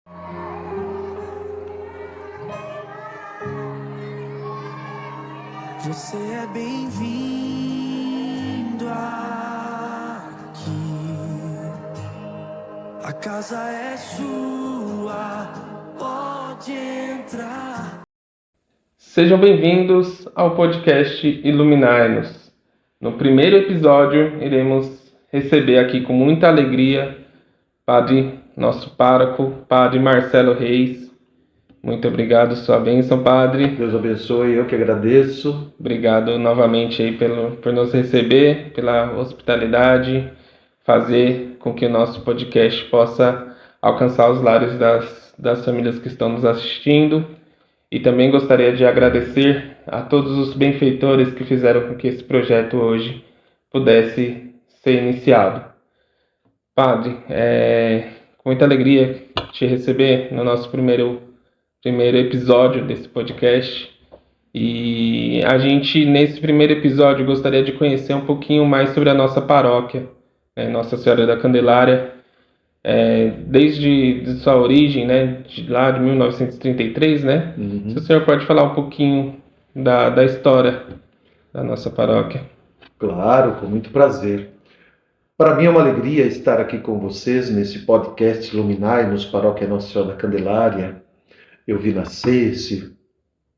Você é bem-vindo aqui. A casa é sua, pode entrar. Sejam bem-vindos ao podcast Iluminai-nos. No primeiro episódio, iremos receber aqui com muita alegria nosso pároco, Padre Marcelo Reis. Muito obrigado, sua bênção, Padre. Deus abençoe, eu que agradeço. Obrigado novamente aí por nos receber, pela hospitalidade, fazer com que o nosso podcast possa alcançar os lares das famílias que estão nos assistindo. E também gostaria de agradecer a todos os benfeitores que fizeram com que esse projeto hoje pudesse ser iniciado. Padre, com muita alegria te receber no nosso primeiro episódio desse podcast. E a gente, nesse primeiro episódio, gostaria de conhecer um pouquinho mais sobre a nossa paróquia, Nossa Senhora da Candelária, desde sua origem, de lá de 1933, Se o senhor pode falar um pouquinho da história da nossa paróquia. Claro, com muito prazer. Para mim é uma alegria estar aqui com vocês nesse podcast Iluminai-nos, Paróquia Nossa Senhora da Candelária. Eu vi nascer esse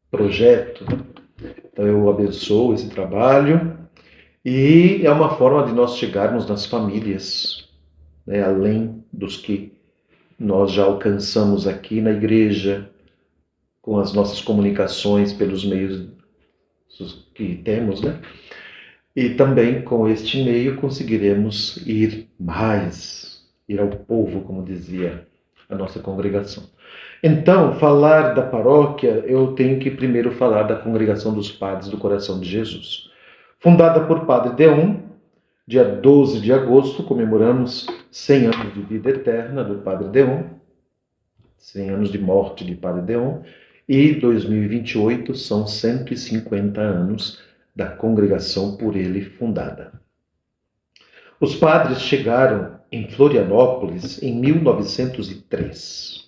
projeto, então eu abençoo esse trabalho e é uma forma de nós chegarmos nas famílias, além dos que nós já alcançamos aqui na igreja, com as nossas comunicações pelos meios que temos, E também com este meio conseguiremos ir ao povo, como dizia a nossa congregação. Então, falar da paróquia, eu tenho que primeiro falar da Congregação dos Padres do Coração de Jesus. Fundada por Padre Deon, dia 12 de agosto, comemoramos 100 anos de vida eterna do Padre Deon, 100 anos de morte de Padre Deon, e 2028 são 150 anos da congregação por ele fundada. Os padres chegaram em Florianópolis em 1903.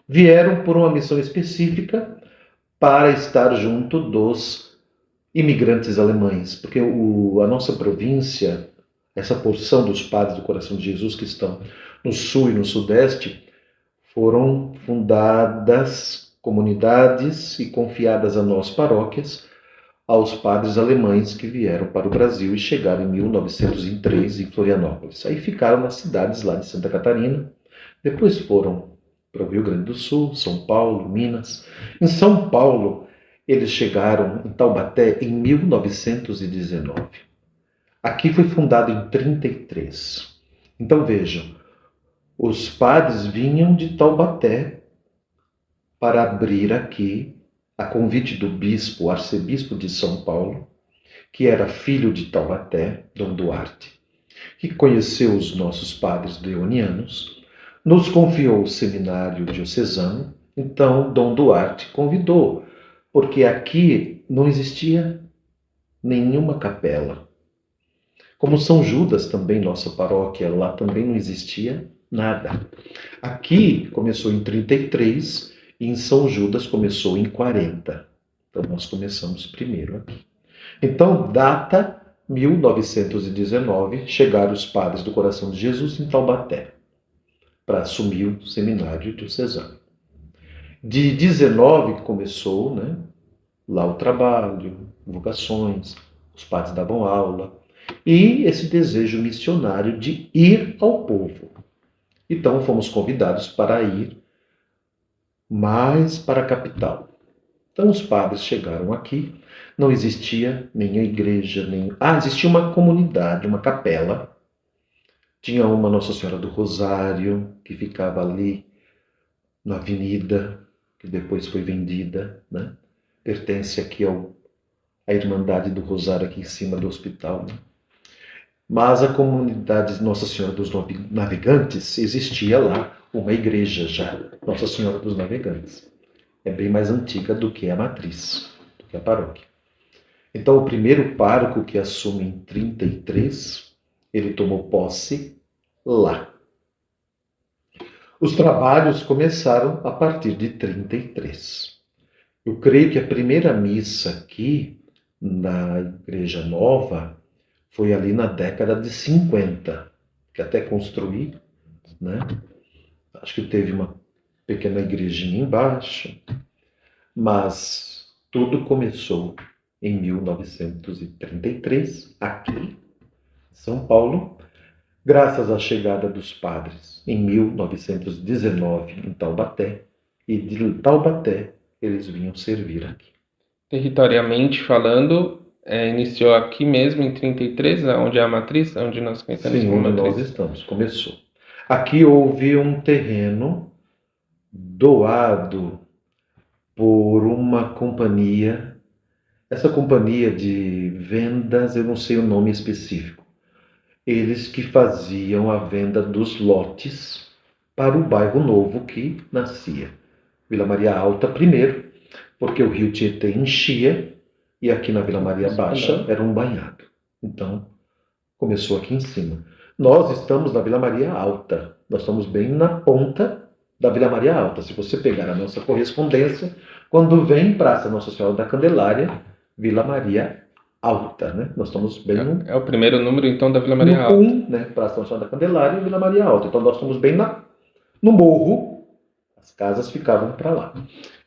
Vieram por uma missão específica para estar junto dos imigrantes alemães, porque a nossa província, essa porção dos padres do Coração de Jesus que estão no sul e no sudeste, foram fundadas comunidades e confiadas a nós, paróquias, aos padres alemães que vieram para o Brasil e chegaram em 1903 em Florianópolis. Aí ficaram nas cidades lá de Santa Catarina, depois foram para o Rio Grande do Sul, São Paulo, Minas. Em São Paulo, eles chegaram em Taubaté em 1919. Aqui foi fundado em 33. Então vejam, os padres vinham de Taubaté para abrir aqui, a convite do bispo, o arcebispo de São Paulo, que era filho de Taubaté, Dom Duarte, que conheceu os nossos padres deonianos, nos confiou o seminário diocesano. Então Dom Duarte convidou, porque aqui não existia nenhuma capela. Como São Judas também, nossa paróquia, lá também não existia nada. Aqui começou em 33 e em São Judas começou em 40. Então nós começamos primeiro aqui. Então, data 1919, chegaram os padres do Coração de Jesus em Taubaté para assumir o seminário diocesano. De 19 começou, lá o trabalho, vocações, os padres davam aula, e esse desejo missionário de ir ao povo. Então fomos convidados para ir mais para a capital. Então os padres chegaram aqui, não existia nenhuma igreja, existia uma comunidade, uma capela. Tinha uma Nossa Senhora do Rosário, que ficava ali na avenida, que depois foi vendida, Pertence aqui à Irmandade do Rosário, aqui em cima do hospital, Mas a comunidade Nossa Senhora dos Navegantes, existia lá uma igreja já, Nossa Senhora dos Navegantes. É bem mais antiga do que a matriz, do que a paróquia. Então o primeiro pároco que assume em 33, ele tomou posse lá. Os trabalhos começaram a partir de 33. Eu creio que a primeira missa aqui na Igreja Nova foi ali na década de 50, que até construí, né? Acho que teve uma pequena igrejinha embaixo, mas tudo começou em 1933, aqui em São Paulo, graças à chegada dos padres em 1919 em Taubaté, e de Taubaté eles vinham servir aqui. Territorialmente falando, iniciou aqui mesmo em 33, onde é a matriz, onde nós conhecemos Sim, como onde nós matriz. estamos, começou. Aqui houve um terreno doado por uma companhia, essa companhia de vendas, eu não sei o nome específico, eles que faziam a venda dos lotes para o bairro novo que nascia. Vila Maria Alta primeiro, porque o rio Tietê enchia, e aqui na Vila Maria Baixa era um banhado. Então, começou aqui em cima. Nós estamos na Vila Maria Alta. Nós estamos bem na ponta da Vila Maria Alta. Se você pegar a nossa correspondência, quando vem Praça Nossa Senhora da Candelária, Vila Maria Alta, né? Nós estamos bem no... É o primeiro número, então, da Vila Maria Alta. né? Praça Nossa Senhora da Candelária e Vila Maria Alta. Então, nós estamos bem no morro. As casas ficavam para lá.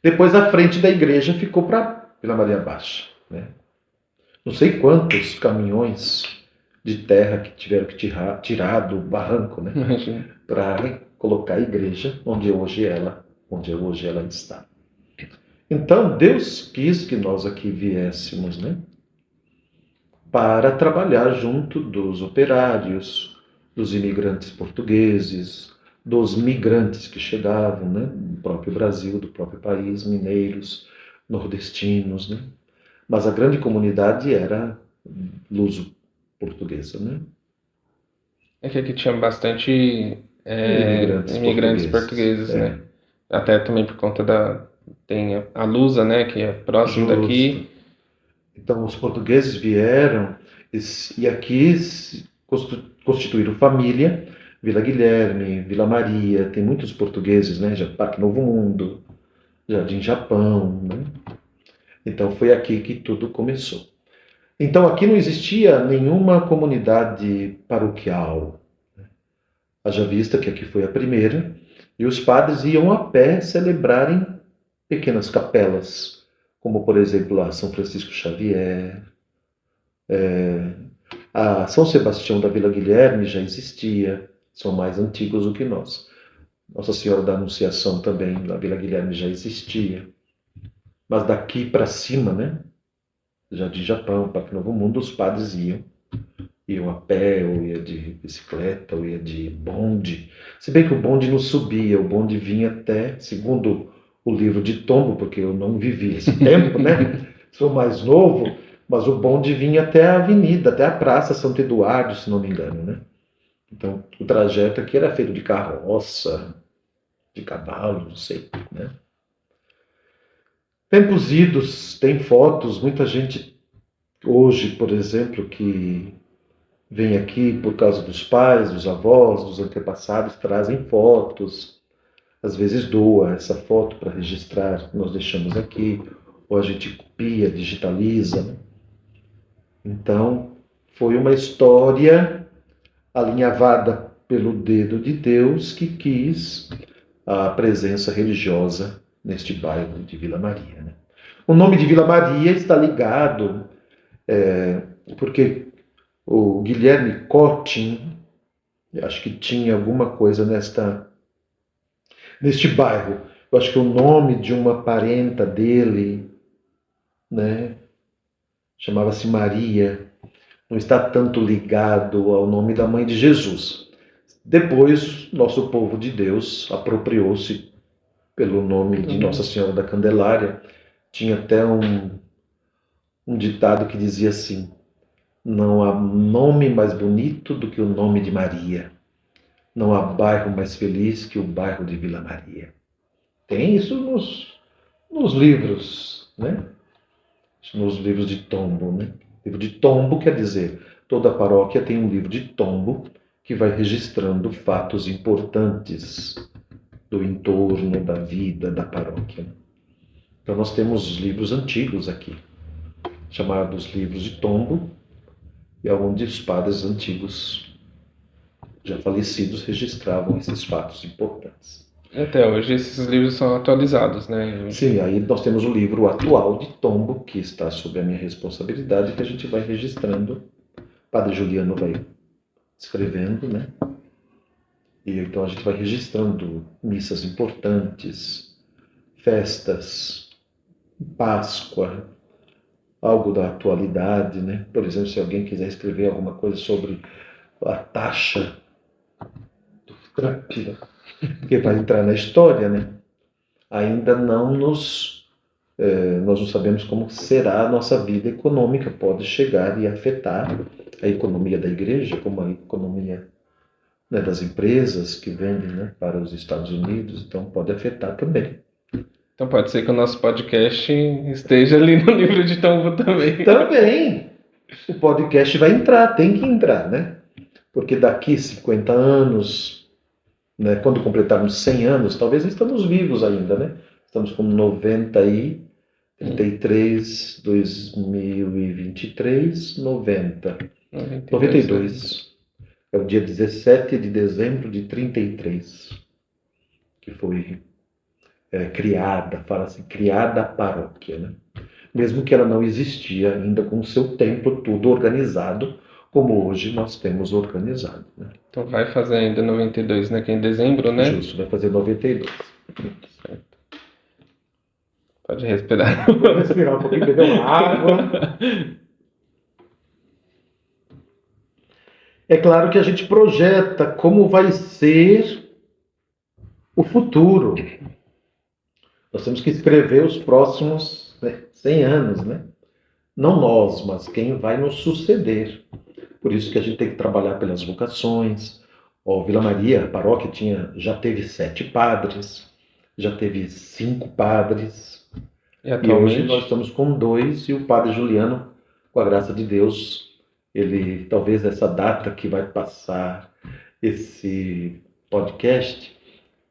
Depois, a frente da igreja ficou para Vila Maria Baixa, né? Não sei quantos caminhões de terra que tiveram que tirar do barranco, né? Para colocar a igreja onde hoje ela está. Então, Deus quis que nós aqui viéssemos, né? Para trabalhar junto dos operários, dos imigrantes portugueses, dos migrantes que chegavam, né? Do próprio Brasil, do próprio país, mineiros, nordestinos, né? Mas a grande comunidade era luso-portuguesa, né? É que aqui tinha bastante imigrantes portugueses, né? Até também por conta tem a Lusa, né? Que é próximo Justo. daqui. Então, os portugueses vieram e aqui constituíram família. Vila Guilherme, Vila Maria, tem muitos portugueses, né? Parque Novo Mundo, Jardim Japão, né? Então, foi aqui que tudo começou. Então, aqui não existia nenhuma comunidade paroquial. Haja vista que aqui foi a primeira, e os padres iam a pé celebrar em pequenas capelas, como, por exemplo, a São Francisco Xavier, a São Sebastião da Vila Guilherme já existia, são mais antigos do que nós. Nossa Senhora da Anunciação também, na Vila Guilherme já existia. Mas daqui para cima, né? Jardim Japão, Parque Novo Mundo, os padres iam a pé, ou ia de bicicleta, ou ia de bonde. Se bem que o bonde não subia, o bonde vinha até, segundo o livro de Tombo, porque eu não vivi esse tempo, né? Sou mais novo, mas o bonde vinha até a avenida, até a Praça Santo Eduardo, se não me engano, né? Então, o trajeto aqui era feito de carroça, de cavalo, não sei, né? Tempos idos, tem fotos, muita gente hoje, por exemplo, que vem aqui por causa dos pais, dos avós, dos antepassados, trazem fotos, às vezes doa essa foto para registrar, nós deixamos aqui, ou a gente copia, digitaliza, né? Então, foi uma história alinhavada pelo dedo de Deus que quis a presença religiosa neste bairro de Vila Maria, né? O nome de Vila Maria está ligado, porque o Guilherme Cottin, acho que tinha alguma coisa neste bairro. Eu acho que o nome de uma parenta dele, né, chamava-se Maria, não está tanto ligado ao nome da mãe de Jesus. Depois, nosso povo de Deus apropriou-se pelo nome de Nossa Senhora da Candelária. Tinha até um ditado que dizia assim: não há nome mais bonito do que o nome de Maria. Não há bairro mais feliz que o bairro de Vila Maria. Tem isso nos livros, né? Nos livros de Tombo, né? Livro de Tombo quer dizer, toda paróquia tem um livro de Tombo que vai registrando fatos importantes do entorno, da vida, da paróquia. Então nós temos os livros antigos aqui, chamados livros de tombo, e onde os padres antigos, já falecidos, registravam esses fatos importantes. Até hoje esses livros são atualizados, né? Sim, aí nós temos o livro atual de tombo, que está sob a minha responsabilidade, que a gente vai registrando. O Padre Juliano vai escrevendo, né? E então a gente vai registrando missas importantes, festas, Páscoa, algo da atualidade, né? Por exemplo, se alguém quiser escrever alguma coisa sobre a taxa do Trump, né? Que vai entrar na história, né? Ainda nós não sabemos como será a nossa vida econômica, pode chegar e afetar a economia da igreja, como a economia, né, das empresas que vendem, né, para os Estados Unidos, então pode afetar também. Então pode ser que o nosso podcast esteja ali no livro de tombo também. Também o podcast vai entrar, tem que entrar, né? Porque daqui 50 anos, né, quando completarmos 100 anos, talvez estamos vivos ainda, né? Estamos com 33, 2023, 90. 92. É o dia 17 de dezembro de 33, que foi criada, fala assim, criada a paróquia, né? Mesmo que ela não existia ainda com o seu templo tudo organizado, como hoje nós temos organizado, né? Então vai fazer ainda 92, né? Que é em dezembro, né? Justo, vai fazer 92. Certo. Pode respirar. Vou respirar um pouquinho, beber uma água. É claro que a gente projeta como vai ser o futuro. Nós temos que escrever os próximos 100 anos, né? Não nós, mas quem vai nos suceder. Por isso que a gente tem que trabalhar pelas vocações. Vila Maria, a paróquia já teve 7 padres, já teve 5 padres. E hoje nós estamos com 2, e o Padre Juliano, com a graça de Deus, ele, talvez essa data que vai passar esse podcast,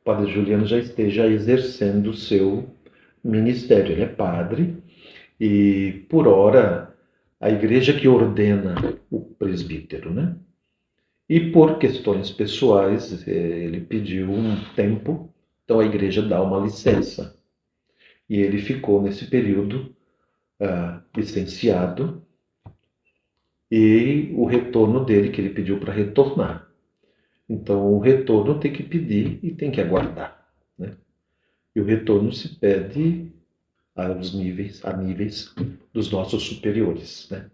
o Padre Juliano já esteja exercendo o seu ministério. Ele é padre e, por ora, a igreja que ordena o presbítero, né? E por questões pessoais, ele pediu um tempo, então a igreja dá uma licença. E ele ficou nesse período licenciado, e o retorno dele, que ele pediu para retornar. Então o retorno tem que pedir e tem que aguardar, né? E o retorno se pede a níveis dos nossos superiores, né?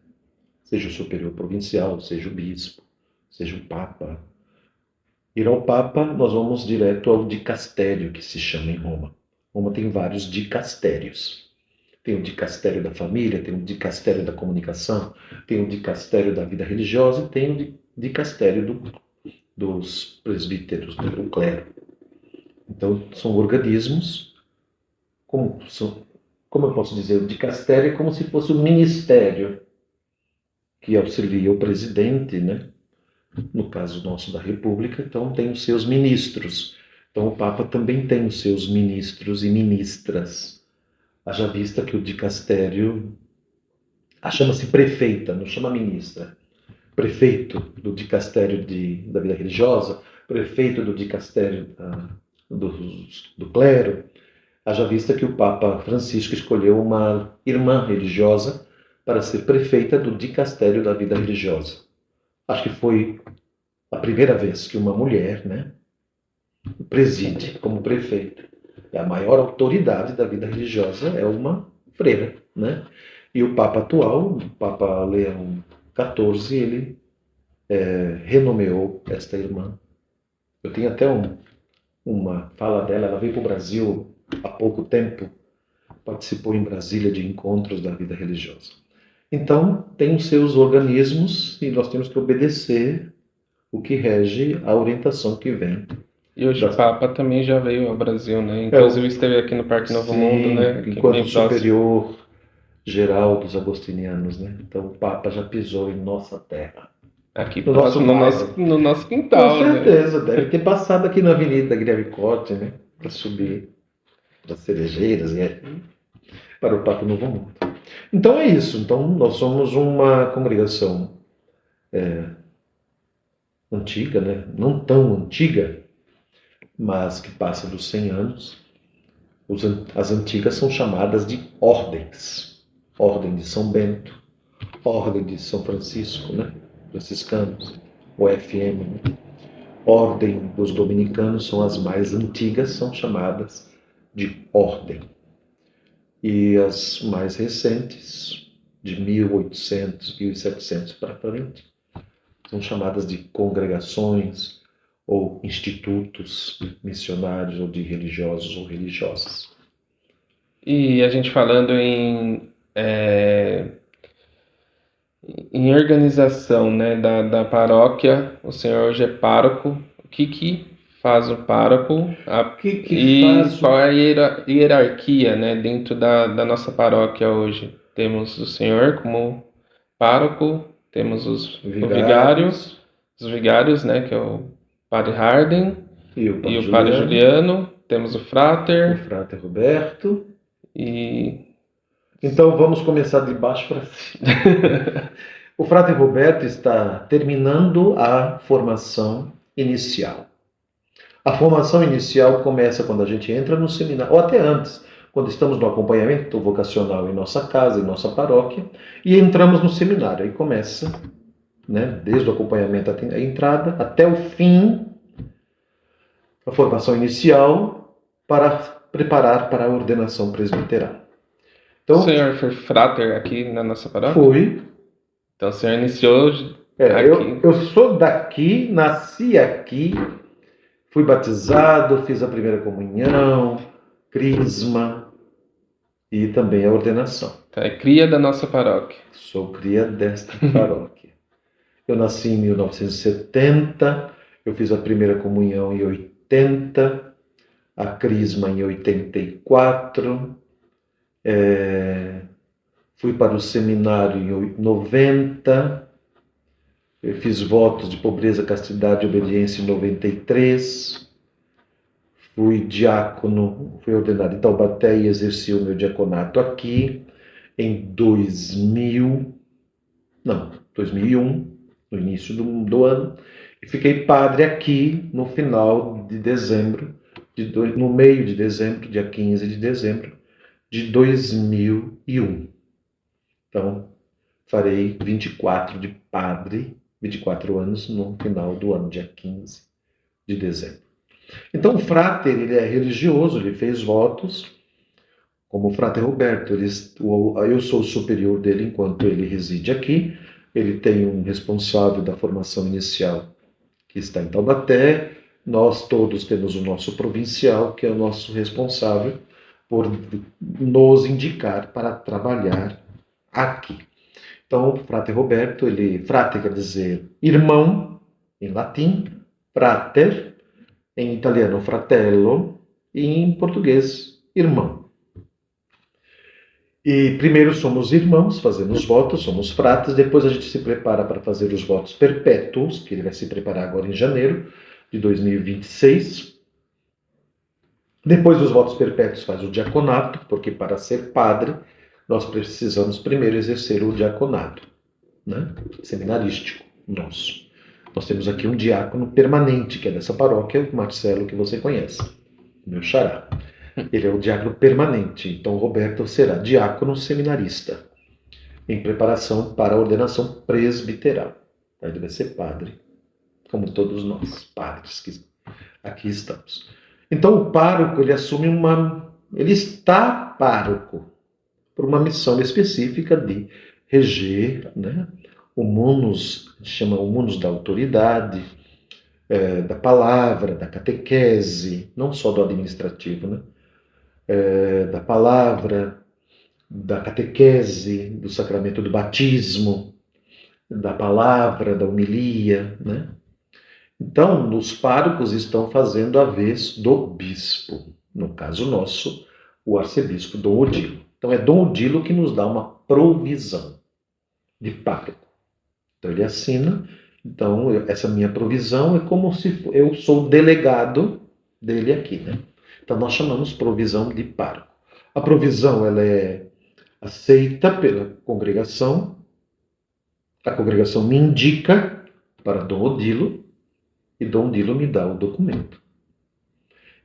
Seja o superior provincial, seja o bispo, seja o papa. Ir ao papa, nós vamos direto ao dicastério, que se chama em Roma. Roma tem vários dicastérios. Tem o dicastério da família, tem o dicastério da comunicação, tem o dicastério da vida religiosa e tem o dicastério dos presbíteros, do clero. Então, são organismos, como eu posso dizer, o dicastério é como se fosse um ministério que auxilia o presidente, né? No caso nosso da República, então tem os seus ministros. Então o Papa também tem os seus ministros e ministras. Haja vista que o dicastério, chama-se prefeita, não chama ministra. Prefeito do dicastério da vida religiosa, prefeito do dicastério do clero. Haja vista que o Papa Francisco escolheu uma irmã religiosa para ser prefeita do dicastério da vida religiosa. Acho que foi a primeira vez que uma mulher, né, preside como prefeita. A maior autoridade da vida religiosa é uma freira, né? E o Papa atual, o Papa Leão XIV, ele renomeou esta irmã. Eu tenho até uma fala dela, ela veio para o Brasil há pouco tempo, participou em Brasília de encontros da vida religiosa. Então, tem os seus organismos e nós temos que obedecer o que rege a orientação que vem. E hoje o Papa também já veio ao Brasil, né? Inclusive esteve aqui no Parque Novo Mundo, né? Enquanto superior geral dos agostinianos, né? Então o Papa já pisou em nossa terra. Aqui no nosso quintal. Com certeza, né? deve ter passado aqui na Avenida Guilherme Cote, né? para subir das cerejeiras e para o Papo Novo Mundo. Então é isso. Então nós somos uma congregação antiga, né? Não tão antiga, mas que passa dos 100 anos. As antigas são chamadas de ordens. Ordem de São Bento, Ordem de São Francisco, né? Franciscanos, o FM, né? Ordem dos Dominicanos são as mais antigas, são chamadas de ordem. E as mais recentes, de 1800, 1700 para frente, são chamadas de congregações ou institutos missionários ou de religiosos ou religiosas. E a gente falando em organização, né, da paróquia, o senhor hoje é pároco. O que faz o pároco? Qual é a hierarquia, né, dentro da nossa paróquia hoje? Temos o senhor como pároco, temos os vigários, né, que é o padre Harden e o padre Juliano, temos o frater Roberto. E então vamos começar de baixo para cima. O frater Roberto está terminando a formação inicial. A formação inicial começa quando a gente entra no seminário, ou até antes, quando estamos no acompanhamento vocacional em nossa casa, em nossa paróquia, e entramos no seminário. Aí começa, né, desde o acompanhamento à entrada até o fim, a formação inicial para preparar para a ordenação presbiteral. Então, o senhor foi frater aqui na nossa paróquia? Fui. Então o senhor iniciou aqui. Eu sou daqui, nasci aqui, fui batizado, fiz a primeira comunhão, crisma e também a ordenação. Então, é cria da nossa paróquia. Sou cria desta paróquia. Eu nasci em 1970, eu fiz a primeira comunhão em 80, a crisma em 84, fui para o seminário em 90, eu fiz votos de pobreza, castidade e obediência em 93, fui diácono, fui ordenado em Taubaté e exerci o meu diaconato aqui em 2001, no início do ano, e fiquei padre aqui no final de dezembro, no meio de dezembro, dia 15 de dezembro de 2001. Então, farei 24 de padre, 24 anos no final do ano, dia 15 de dezembro. Então, o frater, ele é religioso, ele fez votos, como o frater Roberto, eu sou o superior dele enquanto ele reside aqui, ele tem um responsável da formação inicial que está em Taubaté, nós todos temos o nosso provincial, que é o nosso responsável por nos indicar para trabalhar aqui. Então, o frater Roberto, frater quer dizer irmão, em latim, frater, em italiano fratello, e em português, irmão. E primeiro somos irmãos, fazemos votos, somos fratres, depois a gente se prepara para fazer os votos perpétuos, que ele vai se preparar agora em janeiro de 2026. Depois dos votos perpétuos faz o diaconato, porque para ser padre nós precisamos primeiro exercer o diaconato, né? Seminarístico nosso. Nós temos aqui um diácono permanente, que é dessa paróquia, o Marcelo, que você conhece, meu xará. Ele é o diácono permanente, então Roberto será diácono seminarista, em preparação para a ordenação presbiteral. Ele vai ser padre, como todos nós, padres que aqui estamos. Então o pároco, ele está pároco por uma missão específica de reger, né, o munus, a gente chama o munus da autoridade, da palavra, da catequese, não só do administrativo, né? Da palavra, da catequese, do sacramento do batismo, da palavra, da homilia, né? Então, os párocos estão fazendo a vez do bispo, no caso nosso, o arcebispo Dom Odilo. Então, é Dom Odilo que nos dá uma provisão de pároco. Então, ele assina. Então, essa minha provisão é como se eu sou o delegado dele aqui, né? Então nós chamamos provisão de pároco. A provisão ela é aceita pela congregação, a congregação me indica para Dom Odilo e Dom Odilo me dá o documento.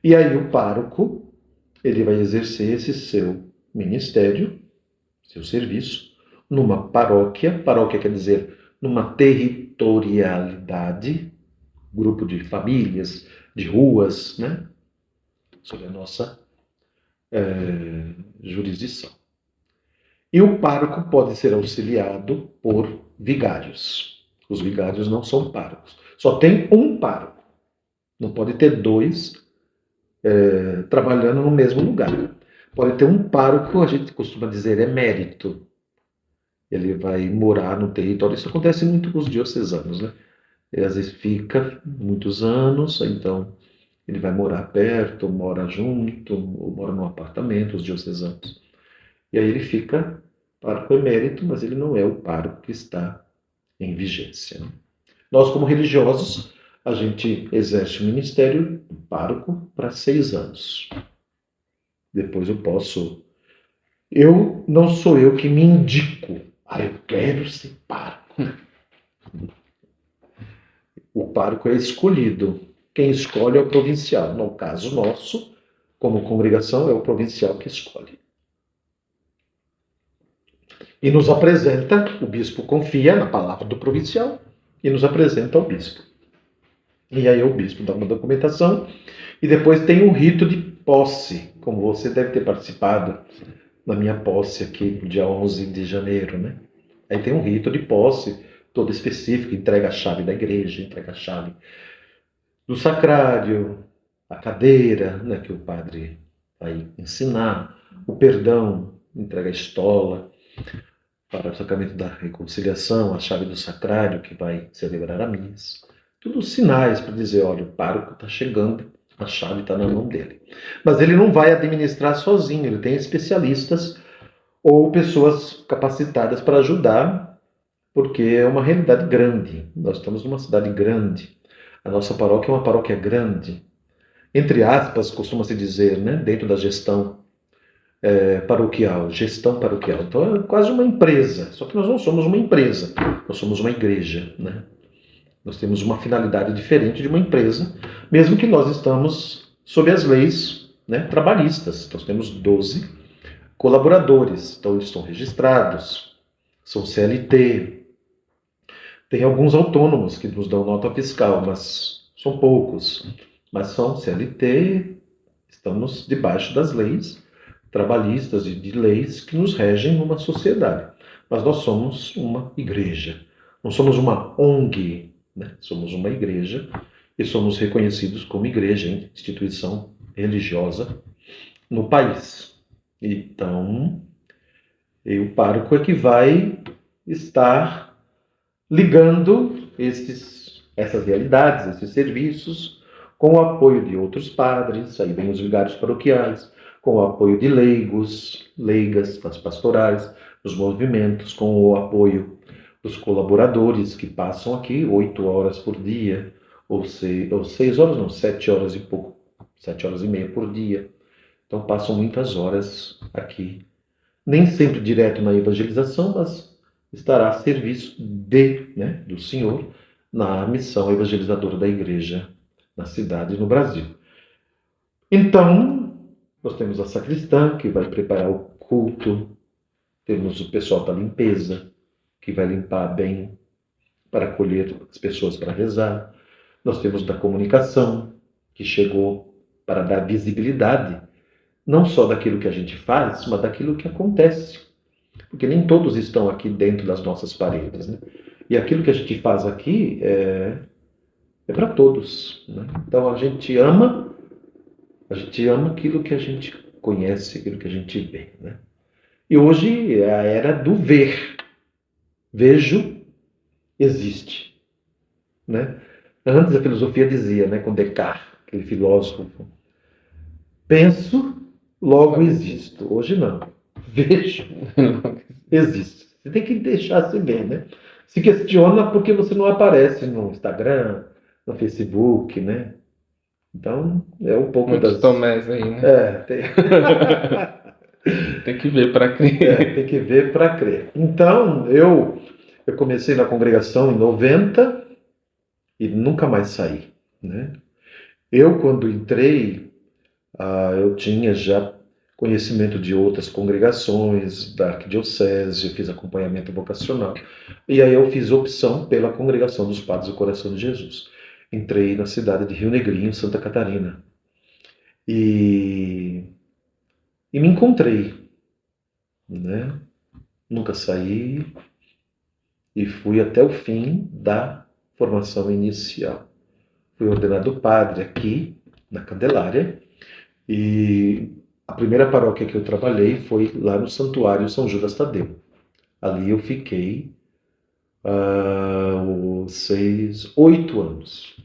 E aí o pároco, ele vai exercer esse seu ministério, seu serviço, numa paróquia. Paróquia quer dizer numa territorialidade, grupo de famílias, de ruas, né? Sob a nossa jurisdição. E o pároco pode ser auxiliado por vigários. Os vigários não são párocos. Só tem um pároco. Não pode ter dois trabalhando no mesmo lugar. Pode ter um pároco, a gente costuma dizer emérito. Ele vai morar no território. Isso acontece muito com os diocesanos, né? Ele às vezes fica muitos anos, então ele vai morar perto, mora junto, ou mora num apartamento, os diocesanos. E aí ele fica pároco emérito, mas ele não é o pároco que está em vigência, né? Nós, como religiosos, a gente exerce o ministério do pároco para 6 anos. Depois eu posso... não sou eu que me indico. Eu quero ser pároco. O pároco é escolhido. Quem escolhe é o provincial. No caso nosso, como congregação, é o provincial que escolhe. E nos apresenta, o bispo confia na palavra do provincial e nos apresenta ao bispo. E aí o bispo dá uma documentação e depois tem um rito de posse, como você deve ter participado na minha posse aqui no dia 11 de janeiro, né? Aí tem um rito de posse todo específico, entrega a chave da igreja, entrega a chave do sacrário, a cadeira, né, que o padre vai ensinar, o perdão, entrega a estola, para o sacramento da reconciliação, a chave do sacrário que vai celebrar a missa. Tudo sinais para dizer, olha, o pároco está chegando, a chave está na mão dele. Mas ele não vai administrar sozinho, ele tem especialistas ou pessoas capacitadas para ajudar, porque é uma realidade grande. Nós estamos numa cidade grande. A nossa paróquia é uma paróquia grande. Entre aspas, costuma-se dizer, né, dentro da gestão paroquial, gestão paroquial. Então é quase uma empresa, só que nós não somos uma empresa, nós somos uma igreja, né? Nós temos uma finalidade diferente de uma empresa, mesmo que nós estamos sob as leis, né, trabalhistas. Nós temos 12 colaboradores, então eles estão registrados, são CLT, tem alguns autônomos que nos dão nota fiscal, mas são poucos, mas são CLT, estamos debaixo das leis trabalhistas e de leis que nos regem numa sociedade. Mas nós somos uma igreja. Não somos uma ONG, né? Somos uma igreja e somos reconhecidos como igreja, instituição religiosa no país. Então, o pároco é que vai estar ligando essas realidades, esses serviços, com o apoio de outros padres, aí vem os vigários paroquiais, com o apoio de leigos, leigas, das pastorais, dos movimentos, com o apoio dos colaboradores que passam aqui 8 horas por dia, ou 6 horas, não, 7 horas e pouco, 7 horas e meia por dia. Então passam muitas horas aqui. Nem sempre direto na evangelização, mas estará a serviço do Senhor na missão evangelizadora da igreja na cidade e no Brasil. Então, nós temos a sacristã, que vai preparar o culto. Temos o pessoal da limpeza, que vai limpar bem para acolher as pessoas para rezar. Nós temos da comunicação, que chegou para dar visibilidade, não só daquilo que a gente faz, mas daquilo que acontece. Porque nem todos estão aqui dentro das nossas paredes, né? E aquilo que a gente faz aqui é para todos, né? Então a gente ama aquilo que a gente conhece, aquilo que a gente vê, né? E hoje é a era do ver. Vejo, existe, né? Antes a filosofia dizia, né, com Descartes, aquele filósofo, penso, logo existo. Hoje não. Vejo, existe. Você tem que deixar se ver, né? Se questiona porque você não aparece no Instagram, no Facebook, né? Então, é um pouco Muitos das... Tomés aí, né? Tem... Tem que ver para crer. tem que ver para crer. Então, eu comecei na congregação em 90 e nunca mais saí, né? Eu, quando entrei, eu tinha já conhecimento de outras congregações da arquidiocese, eu fiz acompanhamento vocacional, e aí eu fiz opção pela Congregação dos Padres do Coração de Jesus. Entrei na cidade de Rio Negrinho, Santa Catarina, e me encontrei, né? Nunca saí e fui até o fim da formação inicial. Fui ordenado padre aqui, na Candelária, e a primeira paróquia que eu trabalhei foi lá no Santuário São Judas Tadeu. Ali eu fiquei 8 anos.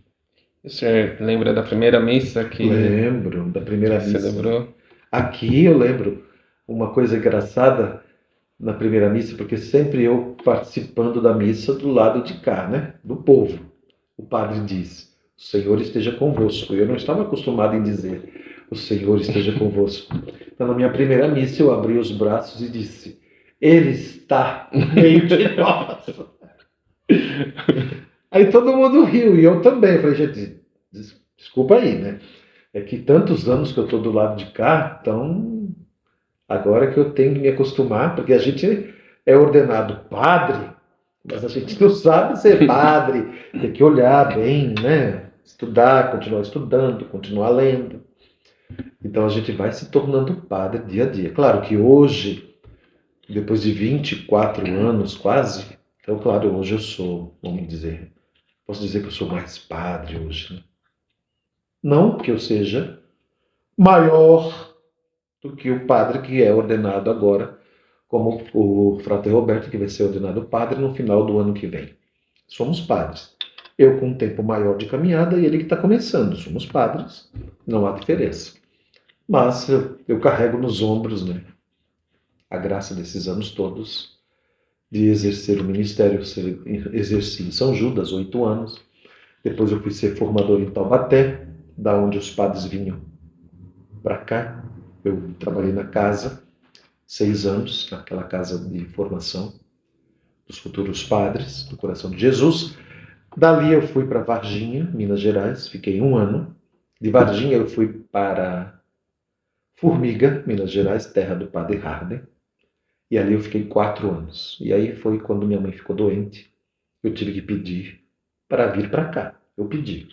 O senhor lembra da primeira missa que Lembro da primeira missa. celebrou? Aqui eu lembro uma coisa engraçada na primeira missa, porque sempre eu participando da missa do lado de cá, né? Do povo. O padre diz: o Senhor esteja convosco. Eu não estava acostumado em dizer: o Senhor esteja convosco. Então, na minha primeira missa, eu abri os braços e disse: Ele está no meio de nós. Aí todo mundo riu, e eu também. Eu falei: gente, desculpa aí, né? É que tantos anos que eu estou do lado de cá, então agora que eu tenho que me acostumar, porque a gente é ordenado padre, mas a gente não sabe ser padre, tem que olhar bem, né? Estudar, continuar estudando, continuar lendo. Então a gente vai se tornando padre dia a dia. Claro que hoje, depois de 24 anos quase, então claro, hoje eu sou, vamos dizer, posso dizer que eu sou mais padre hoje, né? Não que eu seja maior do que o padre que é ordenado agora, como o Frater Roberto, que vai ser ordenado padre no final do ano que vem. Somos padres. Eu com um tempo maior de caminhada e ele que está começando. Somos padres, não há diferença. Mas eu carrego nos ombros, né, a graça desses anos todos de exercer o ministério. Exerci em São Judas 8 anos. Depois eu fui ser formador em Taubaté, da onde os padres vinham para cá. Eu trabalhei na casa 6 anos, naquela casa de formação dos futuros padres do Coração de Jesus. Dali eu fui para Varginha, Minas Gerais, fiquei 1 ano. De Varginha eu fui para Formiga, Minas Gerais, terra do padre Harden. E ali eu fiquei 4 anos. E aí foi quando minha mãe ficou doente. Eu tive que pedir para vir para cá. Eu pedi.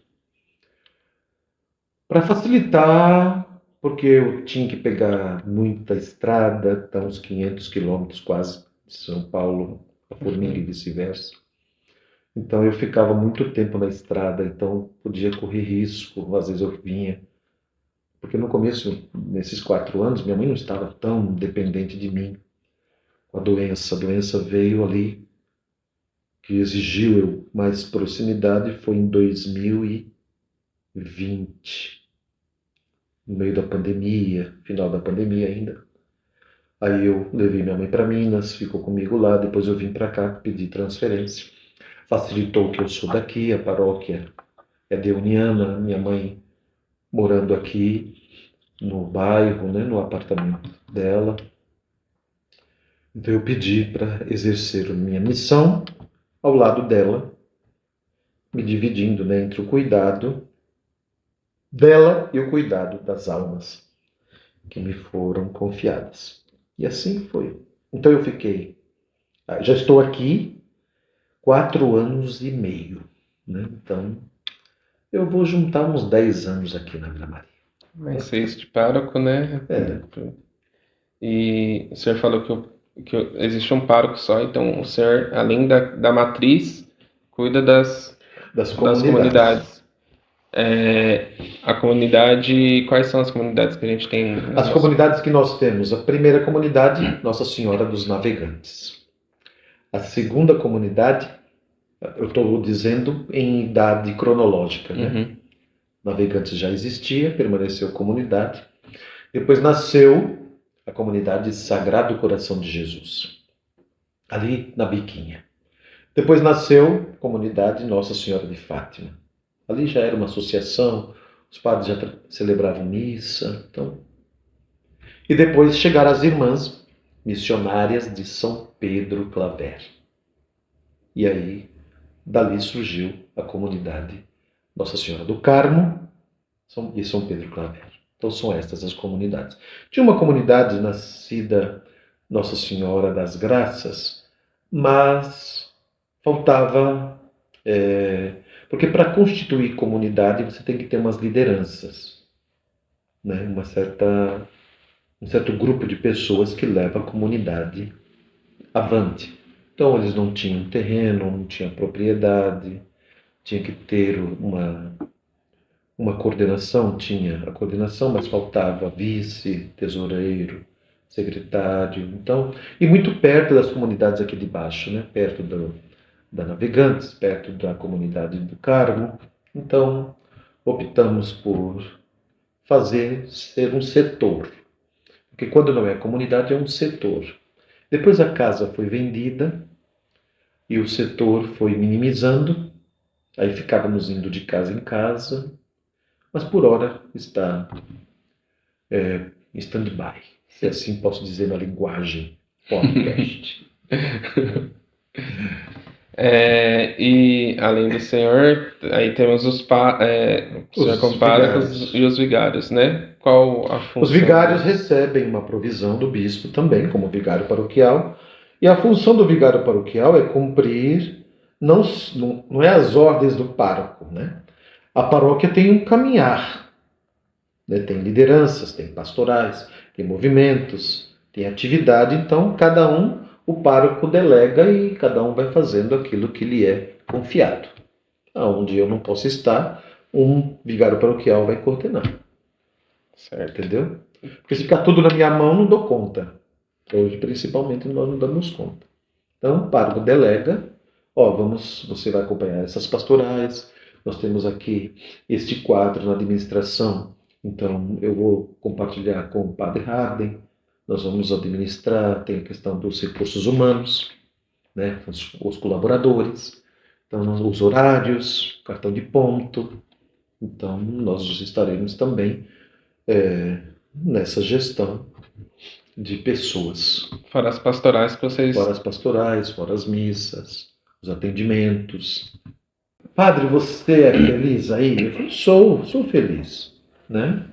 Para facilitar, porque eu tinha que pegar muita estrada, tá uns 500 quilômetros quase, de São Paulo a Formiga e vice-versa. Então eu ficava muito tempo na estrada, então podia correr risco, às vezes eu vinha. Porque no começo, nesses 4 anos, minha mãe não estava tão dependente de mim. A doença veio ali, que exigiu eu mais proximidade, foi em 2020. No meio da pandemia, final da pandemia ainda. Aí eu levei minha mãe para Minas, ficou comigo lá, depois eu vim para cá, pedi transferência. Facilitou que eu sou daqui, a paróquia é deuniana, minha mãe morando aqui no bairro, né, no apartamento dela. Então eu pedi para exercer a minha missão ao lado dela, me dividindo, né, entre o cuidado dela e o cuidado das almas que me foram confiadas. E assim foi. Então eu fiquei, já estou aqui 4 anos e meio, né? Então eu vou juntar uns 10 anos aqui na Vila Maria. Mas 6 de pároco, né? E o senhor falou que existe um pároco só, então o senhor, além da matriz, cuida das comunidades. A comunidade, quais são as comunidades que a gente tem? As comunidades que nós temos: a primeira comunidade, Nossa Senhora dos Navegantes. A segunda comunidade, eu estou dizendo em idade cronológica, né? Uhum. Navegantes já existia, permaneceu comunidade. Depois nasceu a comunidade Sagrado Coração de Jesus, ali na Biquinha. Depois nasceu a comunidade Nossa Senhora de Fátima. Ali já era uma associação, os padres já celebravam missa. Então. E depois chegaram as irmãs missionárias de São Pedro Claver. E aí, dali surgiu a comunidade Nossa Senhora do Carmo e São Pedro Claver. Então são estas as comunidades. Tinha uma comunidade nascida Nossa Senhora das Graças, mas faltava... porque para constituir comunidade você tem que ter umas lideranças, né? Um certo grupo de pessoas que leva a comunidade avante. Então eles não tinham terreno, não tinham propriedade, tinha que ter uma coordenação, tinha a coordenação, mas faltava vice, tesoureiro, secretário. Então, e muito perto das comunidades aqui de baixo, né? Perto da Navegantes, perto da comunidade do Carmo. Então, optamos por ser um setor. Porque quando não é comunidade, é um setor. Depois a casa foi vendida e o setor foi minimizando. Aí ficávamos indo de casa em casa. Mas por hora está em stand-by, se assim posso dizer na linguagem podcast. E além do senhor, aí temos os compadres e os vigários, né? Qual a função? Os vigários recebem uma provisão do bispo também, como vigário paroquial, e a função do vigário paroquial é cumprir, não é as ordens do pároco, né? A paróquia tem um caminhar, né? Tem lideranças, tem pastorais, tem movimentos, tem atividade, então cada um, o pároco delega e cada um vai fazendo aquilo que lhe é confiado. Onde eu não posso estar, um vigário paroquial vai coordenar. Certo. Entendeu? Porque se ficar tudo na minha mão, não dou conta. Hoje, principalmente, nós não damos conta. Então, o pároco delega, você vai acompanhar essas pastorais, nós temos aqui este quadro na administração, então eu vou compartilhar com o padre Harden, nós vamos administrar, tem a questão dos recursos humanos, né, os colaboradores, então os horários, cartão de ponto, então nós estaremos também nessa gestão de pessoas. Fora as pastorais que vocês... Fora as pastorais, fora as missas, os atendimentos. Padre, você é feliz aí? Eu falei, sou feliz, né?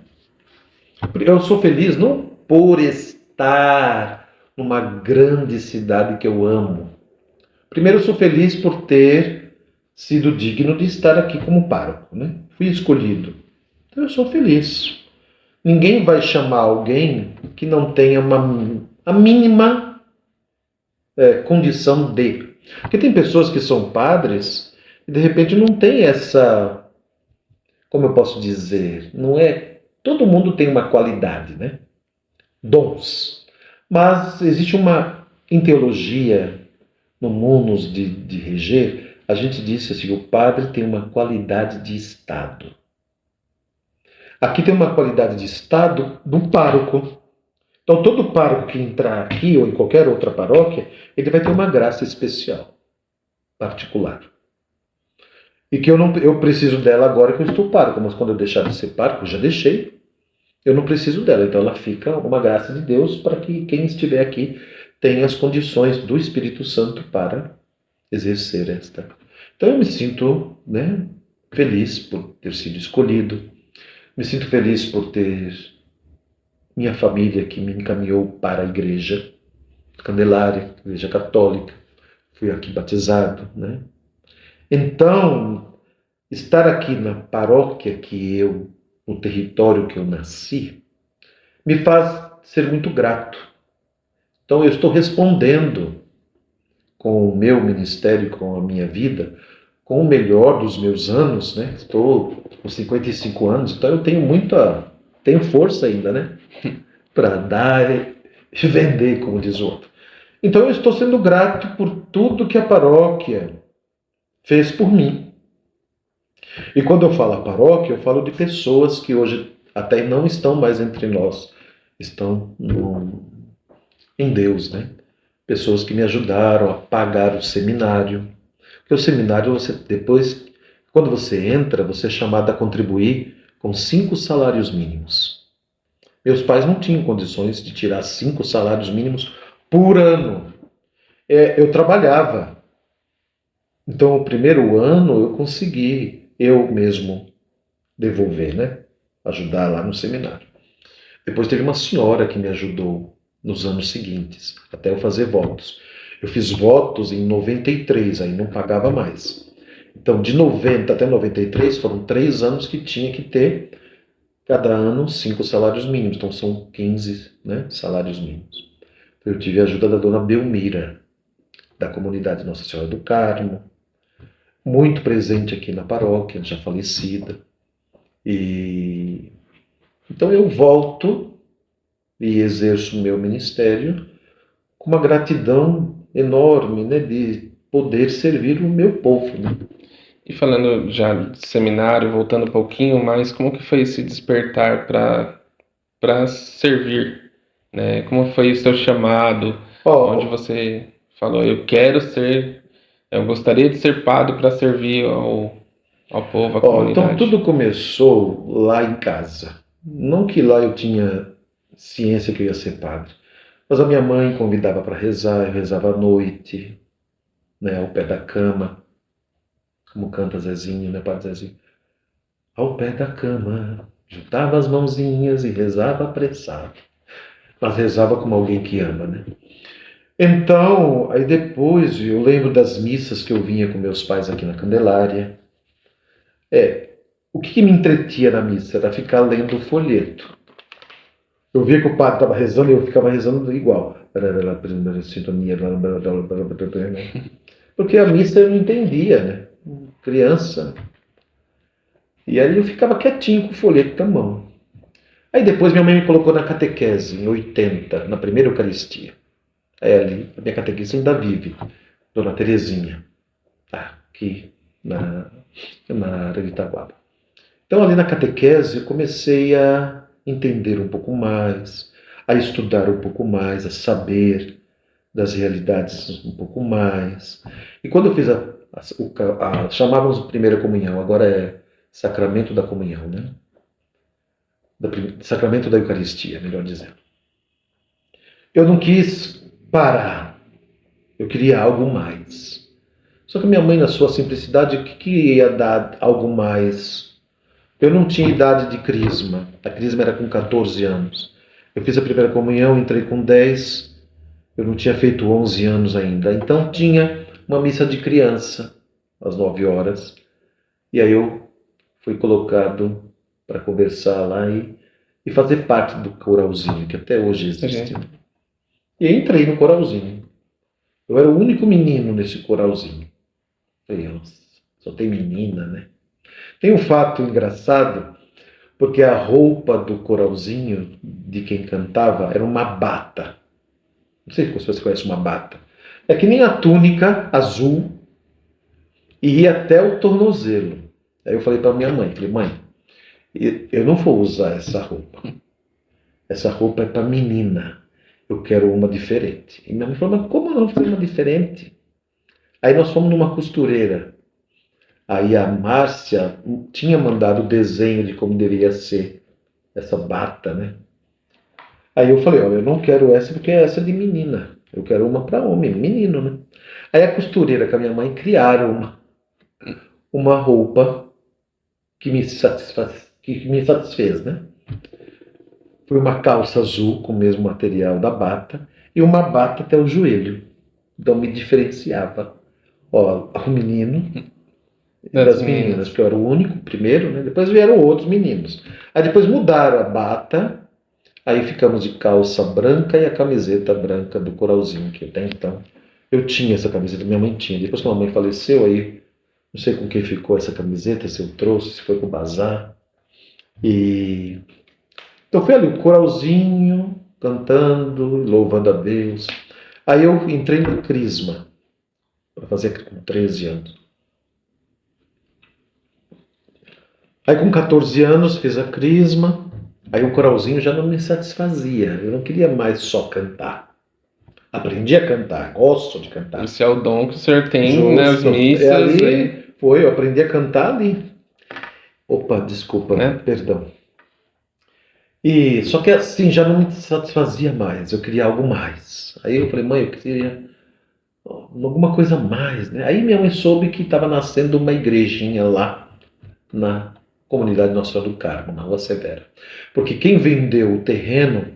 Eu sou feliz não por estar numa grande cidade que eu amo. Primeiro, eu sou feliz por ter sido digno de estar aqui como pároco, né? Fui escolhido. Então eu sou feliz. Ninguém vai chamar alguém que não tenha a mínima condição de. Porque tem pessoas que são padres e de repente não tem essa, como eu posso dizer, não é, todo mundo tem uma qualidade, né? Dons. Mas existe em teologia, no Munus de Reger, a gente disse assim, o padre tem uma qualidade de estado. Aqui tem uma qualidade de estado do pároco. Então todo pároco que entrar aqui ou em qualquer outra paróquia, ele vai ter uma graça especial, particular. E que eu preciso dela agora que eu estou pároco, mas quando eu deixar de ser pároco, eu já deixei, eu não preciso dela. Então ela fica uma graça de Deus para que quem estiver aqui tenha as condições do Espírito Santo para exercer esta. Então eu me sinto, né, feliz por ter sido escolhido, me sinto feliz por ter minha família que me encaminhou para a igreja Candelária, igreja católica, fui aqui batizado, né? Então, estar aqui na paróquia no território que eu nasci, me faz ser muito grato. Então eu estou respondendo com o meu ministério, com a minha vida, com o melhor dos meus anos, né? Estou com 55 anos, então eu tenho força ainda, né? Para dar e vender, como diz o outro. Então eu estou sendo grato por tudo que a paróquia fez por mim. E quando eu falo a paróquia, eu falo de pessoas que hoje até não estão mais entre nós, estão em Deus, né? Pessoas que me ajudaram a pagar o seminário. Porque o seminário, depois, quando você entra, você é chamado a contribuir com 5 salários mínimos. Meus pais não tinham condições de tirar 5 salários mínimos por ano. Eu trabalhava. Então, o primeiro ano eu consegui eu mesmo devolver, né? Ajudar lá no seminário. Depois teve uma senhora que me ajudou nos anos seguintes, até eu fazer votos. Eu fiz votos em 93, aí não pagava mais. Então, de 90 até 93, foram 3 anos que tinha que ter, cada ano, 5 salários mínimos. Então, são 15, né, salários mínimos. Eu tive a ajuda da dona Belmira, da comunidade Nossa Senhora do Carmo, muito presente aqui na paróquia, já falecida. E então eu volto e exerço o meu ministério com uma gratidão enorme, né, de poder servir o meu povo, né? E falando já de seminário, voltando um pouquinho mais, como que foi esse despertar para servir, né? Como foi o seu chamado, onde você falou, eu gostaria de ser padre para servir ao povo, à comunidade. Então tudo começou lá em casa. Não que lá eu tinha ciência que eu ia ser padre, mas a minha mãe convidava para rezar, eu rezava à noite, né, ao pé da cama, como canta Zezinho, né, Padre Zezinho? Ao pé da cama, juntava as mãozinhas e rezava apressado. Mas rezava como alguém que ama, né? Então, aí depois eu lembro das missas que eu vinha com meus pais aqui na Candelária. O que me entretia na missa era ficar lendo o folheto. Eu via que o padre estava rezando e eu ficava rezando igual. Sintonia. Porque a missa eu não entendia, né? Criança. E aí eu ficava quietinho com o folheto na mão. Aí depois minha mãe me colocou na catequese, em 80, na primeira Eucaristia. Aí ali, a minha catequista ainda vive, Dona Terezinha, aqui na área de Itaguaba. Então ali na catequese eu comecei a entender um pouco mais, a estudar um pouco mais, a saber das realidades um pouco mais. E quando eu fiz chamávamos de primeira comunhão, agora é sacramento da comunhão, né? Sacramento da Eucaristia, melhor dizendo. Eu não quis parar. Eu queria algo mais. Só que minha mãe, na sua simplicidade, o que ia dar algo mais? Eu não tinha idade de crisma. A crisma era com 14 anos. Eu fiz a primeira comunhão, entrei com 10. Eu não tinha feito 11 anos ainda. Então tinha uma missa de criança, às 9 horas. E aí eu fui colocado para conversar lá e fazer parte do coralzinho, que até hoje existe. Uhum. E entrei no coralzinho. Eu era o único menino nesse coralzinho. Falei, nossa, só tem menina, né? Tem um fato engraçado, porque a roupa do coralzinho, de quem cantava, era uma bata. Não sei se você conhece uma bata. É que nem a túnica azul e ia até o tornozelo. Aí eu falei para minha mãe, mãe, eu não vou usar essa roupa. Essa roupa é para menina. Eu quero uma diferente. E minha mãe falou, mas como não fazer uma diferente? Aí nós fomos numa costureira. Aí a Márcia tinha mandado o desenho de como deveria ser essa bata, né? Aí eu falei, eu não quero essa porque essa é de menina. Eu quero uma para homem, menino, né? Aí a costureira com a minha mãe criaram uma roupa que me satisfez, né? Foi uma calça azul com o mesmo material da bata e uma bata até o joelho. Então me diferenciava, o menino das meninas, porque eu era o único primeiro, né? Depois vieram outros meninos. Aí depois mudaram a bata, aí ficamos de calça branca e a camiseta branca do coralzinho, que até então eu tinha essa camiseta, minha mãe tinha. Depois que a mamãe faleceu, aí não sei com quem ficou essa camiseta, se eu trouxe, se foi com o bazar. E então foi ali o coralzinho, cantando, louvando a Deus. Aí eu entrei no crisma, para fazer com 13 anos. Aí com 14 anos fiz a crisma, aí o coralzinho já não me satisfazia, eu não queria mais só cantar. Aprendi a cantar, gosto de cantar. Esse é o dom que o senhor tem nas missas. Eu aprendi a cantar ali. Opa, desculpa, né? perdão. E só que assim já não me satisfazia mais, eu queria algo mais. Aí eu falei, mãe, eu queria alguma coisa a mais, né? Aí minha mãe soube que estava nascendo uma igrejinha lá na comunidade Nossa Senhora do Carmo, na Rua Severa. Porque quem vendeu o terreno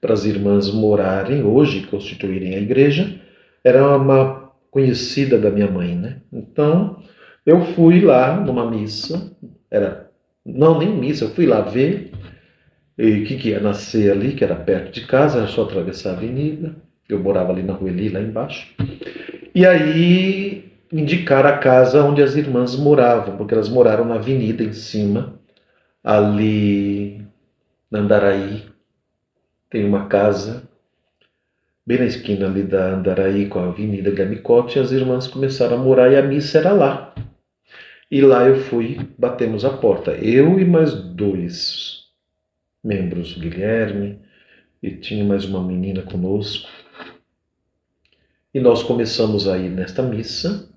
para as irmãs morarem hoje, constituírem a igreja, era uma conhecida da minha mãe, né? Então eu fui lá numa missa, não, nem missa, eu fui lá ver e o que ia nascer ali, que era perto de casa, era só atravessar a avenida. Eu morava ali na Rua Eli, lá embaixo. E aí indicaram a casa onde as irmãs moravam, porque elas moraram na avenida em cima, ali na Andaraí. Tem uma casa bem na esquina ali da Andaraí com a Avenida Gamicote, e as irmãs começaram a morar e a missa era lá. E lá eu fui, batemos a porta, eu e mais 2 membros, o Guilherme, e tinha mais uma menina conosco. E nós começamos a ir nesta missa,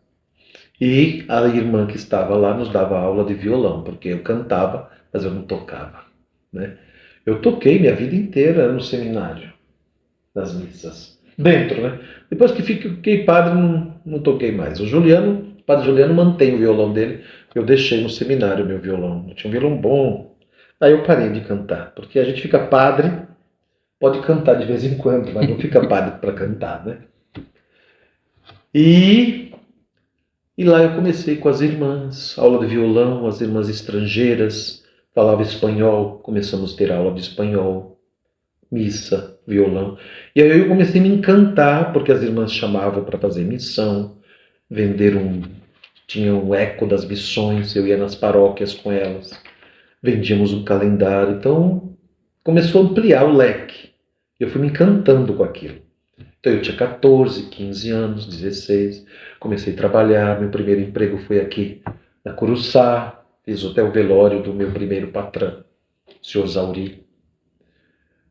e a irmã que estava lá nos dava aula de violão, porque eu cantava, mas eu não tocava, né? Eu toquei minha vida inteira no seminário, das missas, dentro, né? Depois que fiquei padre, não toquei mais. O padre Juliano mantém o violão dele, eu deixei no seminário meu violão, eu tinha um violão bom. Aí eu parei de cantar, porque a gente fica padre, pode cantar de vez em quando, mas não fica padre para cantar, né? E lá eu comecei com as irmãs, aula de violão, as irmãs estrangeiras, falava espanhol, começamos a ter aula de espanhol, missa, violão. E aí eu comecei a me encantar, porque as irmãs chamavam para fazer missão, tinha um eco das missões, eu ia nas paróquias com elas, vendíamos um calendário, então começou a ampliar o leque. Eu fui me encantando com aquilo. Então eu tinha 14, 15 anos, 16, comecei a trabalhar, meu primeiro emprego foi aqui na Curuçá, fiz até o velório do meu primeiro patrão, o senhor Zauri.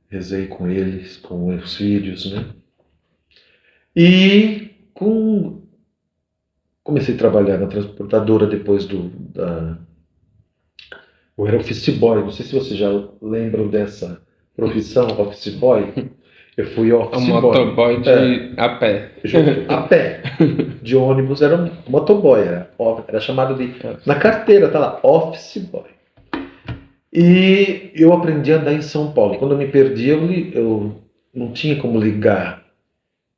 Rezei com eles, com os filhos, né? E comecei a trabalhar na transportadora depois eu era office boy, não sei se vocês já lembram dessa profissão, office boy. Eu fui office Um boy. motoboy a pé. A pé. De ônibus era um motoboy, era chamado de... Na carteira tá lá, office boy. E eu aprendi a andar em São Paulo. Quando eu me perdi, eu não tinha como ligar.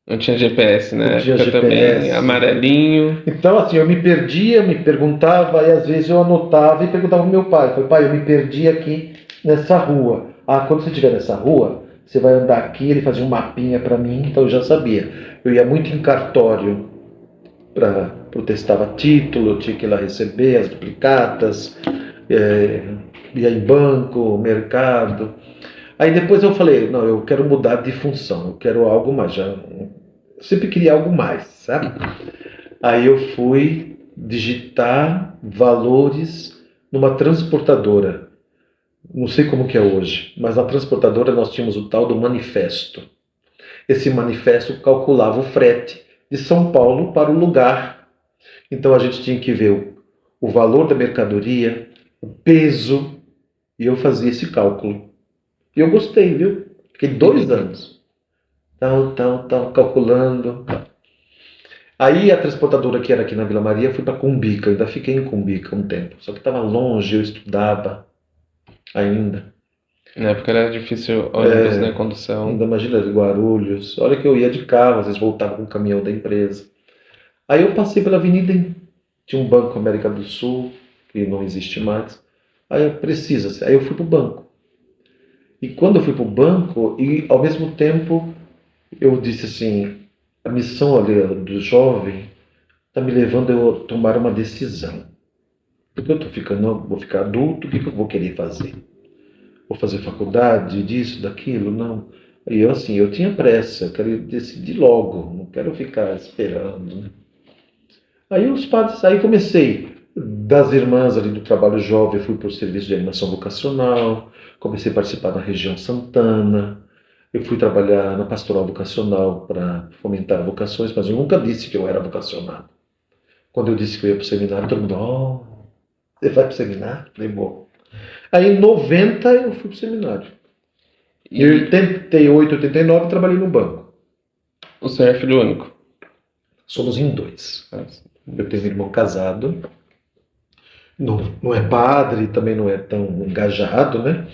Não tinha GPS, né? Não tinha Época GPS. também, amarelinho. Então, assim, eu me perdia, me perguntava, e às vezes eu anotava e perguntava pro meu pai. Falei, pai, eu me perdi aqui nessa rua. Ah, quando você estiver nessa rua, você vai andar aqui. Ele fazia um mapinha para mim, então eu já sabia. Eu ia muito em cartório para protestava título, eu tinha que ir lá receber as duplicatas, ia em banco, mercado. Aí depois eu falei, não, eu quero mudar de função, eu quero algo mais. Eu sempre queria algo mais, sabe? Aí eu fui digitar valores numa transportadora. Não sei como que é hoje, mas na transportadora nós tínhamos o tal do manifesto. Esse manifesto calculava o frete de São Paulo para o lugar. Então a gente tinha que ver o valor da mercadoria, o peso, e eu fazia esse cálculo. E eu gostei, viu? Fiquei 2 anos. Calculando. Aí a transportadora que era aqui na Vila Maria fui para Cumbica, ainda fiquei em Cumbica um tempo. Só que estava longe, eu estudava ainda. Na época era difícil ônibus, né? Condução. Ainda imagina, de Guarulhos. Olha que eu ia de carro, às vezes voltava com o caminhão da empresa. Aí eu passei pela avenida, tinha um Banco América do Sul, que não existe mais. Aí eu fui pro banco. E quando eu fui pro banco, e ao mesmo tempo eu disse assim, a missão ali do jovem está me levando a eu tomar uma decisão. Porque eu vou ficar adulto, o que eu vou querer fazer? Vou fazer faculdade, disso, daquilo? Não. E eu tinha pressa, eu queria decidir logo, não quero ficar esperando, né? Aí comecei, das irmãs ali do trabalho jovem, fui para o serviço de animação vocacional, comecei a participar da região Santana, eu fui trabalhar na pastoral vocacional para fomentar vocações, mas eu nunca disse que eu era vocacionado. Quando eu disse que eu ia para o seminário, todo mundo, Você vai pro seminário? Falei, bom. Aí em 90 eu fui pro seminário. Em E 88, 89 trabalhei no banco. o senhor é filho único? Somos em 2. Nossa. Eu tenho um irmão casado. Não é padre, também não é tão engajado, né?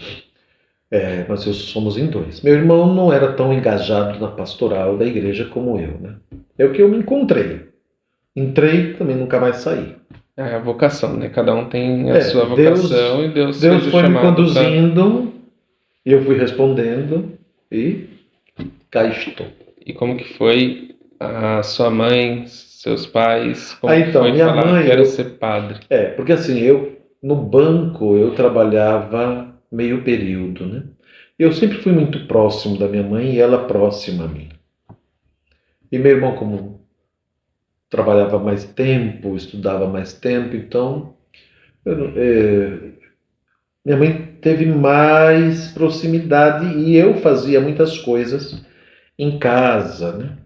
Mas somos em 2. Meu irmão não era tão engajado na pastoral da igreja como eu, né? É o que eu me encontrei. Entrei, também nunca mais saí. É a vocação, né? Cada um tem a sua Deus vocação e Deus foi fez o me chamado pra... conduzindo e eu fui respondendo e cá estou. E como que foi a sua mãe, seus pais? Como que Então, foi minha falar mãe, quero ser padre? porque assim, no banco eu trabalhava meio período, né? Eu sempre fui muito próximo da minha mãe e ela próxima a mim. E meu irmão, como trabalhava mais tempo, estudava mais tempo, então minha mãe teve mais proximidade e eu fazia muitas coisas em casa, né?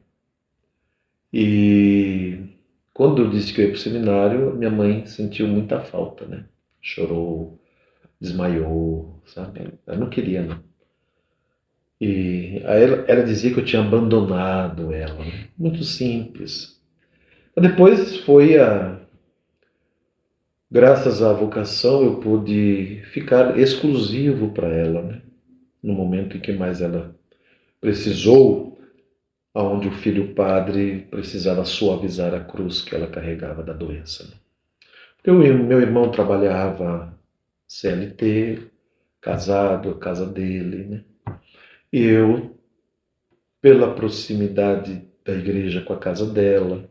E quando eu disse que eu ia para o seminário, minha mãe sentiu muita falta, né? Chorou, desmaiou, sabe? Ela não queria, não. E aí ela dizia que eu tinha abandonado ela, né? Muito simples. Depois graças à vocação, eu pude ficar exclusivo para ela, né? No momento em que mais ela precisou, aonde o filho padre precisava suavizar a cruz que ela carregava da doença, né? Porque meu irmão trabalhava CLT, casado, a casa dele, né? E eu, pela proximidade da igreja com a casa dela,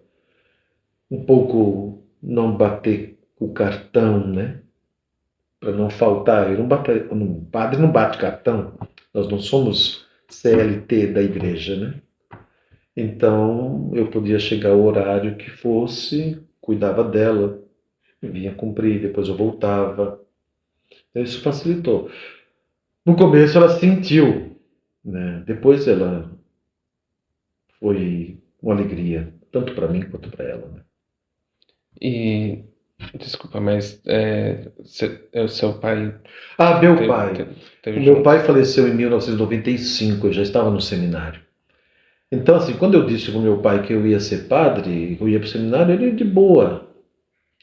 um pouco não bater o cartão, né? Para não faltar, o padre não bate cartão, nós não somos CLT da igreja, né? Então eu podia chegar ao horário que fosse, cuidava dela, vinha cumprir, depois eu voltava. Então isso facilitou. No começo ela sentiu, né? Depois ela foi uma alegria, tanto para mim quanto para ela, né? E, desculpa, mas o seu pai Meu pai. teve O meu junto? pai faleceu em 1995, eu já estava no seminário. Então, assim, quando eu disse para o meu pai que eu ia ser padre, eu ia para o seminário, ele de boa.